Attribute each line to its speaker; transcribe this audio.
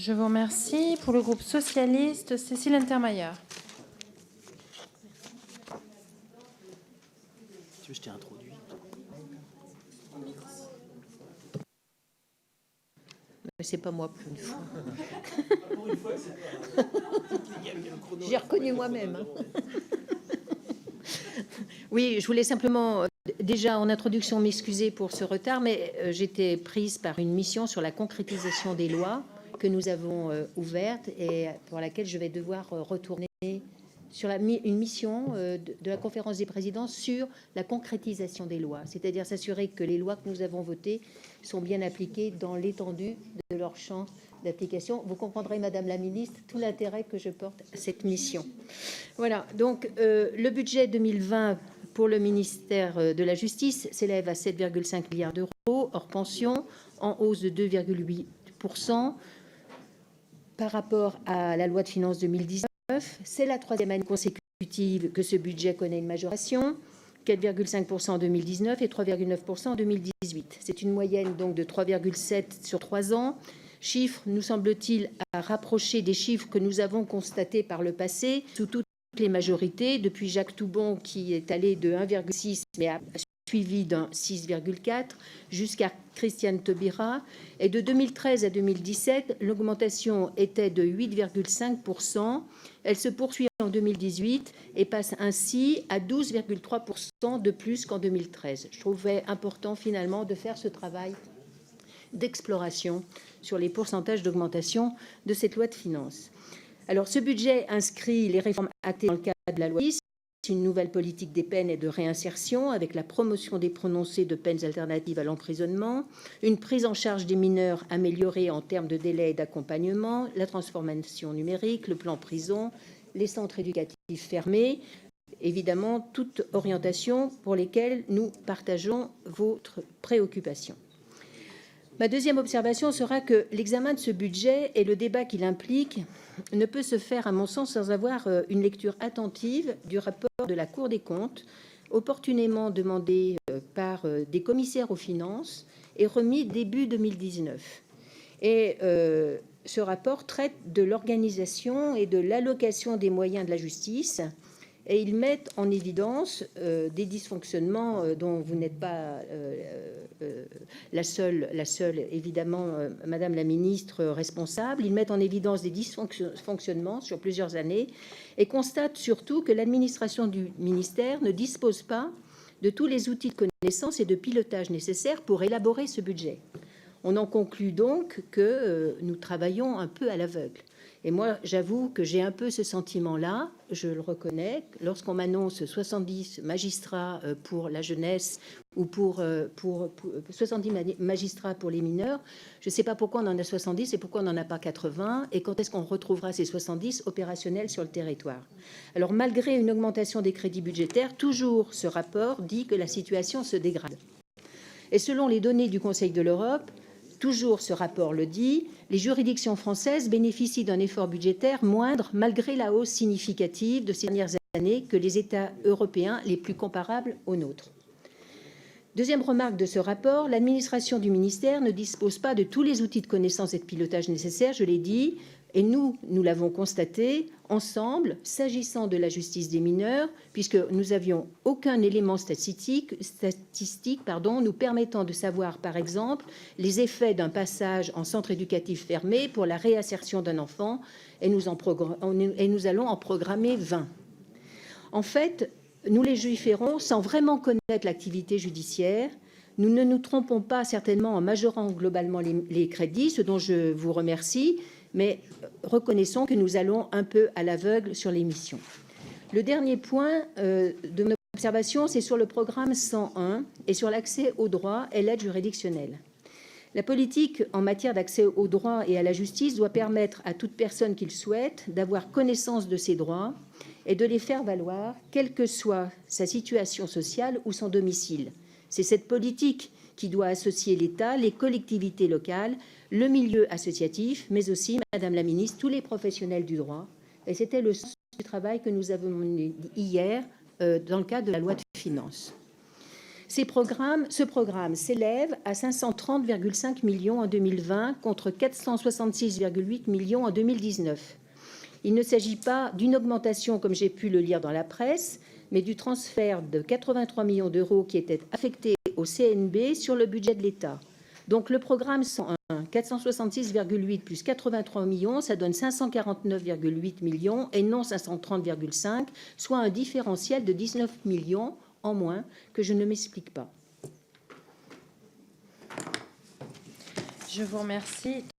Speaker 1: Je vous remercie. Pour le groupe socialiste, Cécile Untermaier.
Speaker 2: Tu veux, je t'ai introduit.
Speaker 3: Mais c'est pas moi pour une fois. J'ai reconnu moi-même. Oui, je voulais simplement, déjà en introduction, m'excuser pour ce retard, mais j'étais prise par une mission sur la concrétisation des lois que nous avons ouverte et pour laquelle je vais devoir retourner sur une mission de la conférence des présidents sur la concrétisation des lois, c'est-à-dire s'assurer que les lois que nous avons votées sont bien appliquées dans l'étendue de leur champ d'application. Vous comprendrez, Madame la Ministre, tout l'intérêt que je porte à cette mission. Voilà, donc le budget 2020 pour le ministère de la Justice s'élève à 7,5 milliards d'euros, hors pension, en hausse de 2,8% par rapport à la loi de finances 2019. C'est la troisième année consécutive que ce budget connaît une majoration, 4,5% en 2019 et 3,9% en 2018. C'est une moyenne donc de 3,7 sur 3 ans. Chiffre, nous semble-t-il, à rapprocher des chiffres que nous avons constatés par le passé sous toutes les majorités, depuis Jacques Toubon qui est allé de 1,6 mais a suivi d'un 6,4 jusqu'à Christiane Taubira. Et de 2013 à 2017, l'augmentation était de 8,5%. Elle se poursuit en 2018 et passe ainsi à 12,3% de plus qu'en 2013. Je trouvais important finalement de faire ce travail d'exploration sur les pourcentages d'augmentation de cette loi de finances. Alors, ce budget inscrit les réformes actées dans le cadre de la loi 10, une nouvelle politique des peines et de réinsertion avec la promotion des prononcés de peines alternatives à l'emprisonnement, une prise en charge des mineurs améliorée en termes de délai et d'accompagnement, la transformation numérique, le plan prison, les centres éducatifs fermés, évidemment, toute orientation pour lesquelles nous partageons votre préoccupation. Ma deuxième observation sera que l'examen de ce budget et le débat qu'il implique ne peut se faire, à mon sens, sans avoir une lecture attentive du rapport de la Cour des comptes, opportunément demandé par des commissaires aux finances et remis début 2019. Et ce rapport traite de l'organisation et de l'allocation des moyens de la justice. Et ils mettent en évidence des dysfonctionnements dont vous n'êtes pas la seule, évidemment, Madame la Ministre, responsable. Ils mettent en évidence des dysfonctionnements sur plusieurs années et constatent surtout que l'administration du ministère ne dispose pas de tous les outils de connaissance et de pilotage nécessaires pour élaborer ce budget. On en conclut donc que nous travaillons un peu à l'aveugle. Et moi, j'avoue que j'ai un peu ce sentiment-là, je le reconnais. Lorsqu'on m'annonce 70 magistrats pour la jeunesse ou pour 70 magistrats pour les mineurs, je ne sais pas pourquoi on en a 70 et pourquoi on n'en a pas 80, et quand est-ce qu'on retrouvera ces 70 opérationnels sur le territoire. Alors, malgré une augmentation des crédits budgétaires, toujours ce rapport dit que la situation se dégrade. Et selon les données du Conseil de l'Europe, toujours ce rapport le dit, les juridictions françaises bénéficient d'un effort budgétaire moindre malgré la hausse significative de ces dernières années que les États européens les plus comparables aux nôtres. Deuxième remarque de ce rapport, l'administration du ministère ne dispose pas de tous les outils de connaissance et de pilotage nécessaires, je l'ai dit, et nous l'avons constaté ensemble, s'agissant de la justice des mineurs, puisque nous n'avions aucun élément statistique nous permettant de savoir, par exemple, les effets d'un passage en centre éducatif fermé pour la réinsertion d'un enfant, et nous allons en programmer 20. En fait, nous légiférons sans vraiment connaître l'activité judiciaire. Nous ne nous trompons pas certainement en majorant globalement les crédits, ce dont je vous remercie, mais reconnaissons que nous allons un peu à l'aveugle sur les missions. Le dernier point de mon observation, c'est sur le programme 101 et sur l'accès au droit et l'aide juridictionnelle. La politique en matière d'accès au droit et à la justice doit permettre à toute personne qui le souhaite d'avoir connaissance de ses droits et de les faire valoir, quelle que soit sa situation sociale ou son domicile. C'est cette politique qui doit associer l'État, les collectivités locales, le milieu associatif, mais aussi, Madame la Ministre, tous les professionnels du droit. Et c'était le sens du travail que nous avons mené hier dans le cadre de la loi de finances. Ce programme s'élève à 530,5 millions en 2020 contre 466,8 millions en 2019. Il ne s'agit pas d'une augmentation, comme j'ai pu le lire dans la presse, mais du transfert de 83 millions d'euros qui étaient affectés au CNB sur le budget de l'État. Donc le programme 101, 466,8 plus 83 millions, ça donne 549,8 millions et non 530,5, soit un différentiel de 19 millions en moins que je ne m'explique pas.
Speaker 1: Je vous remercie.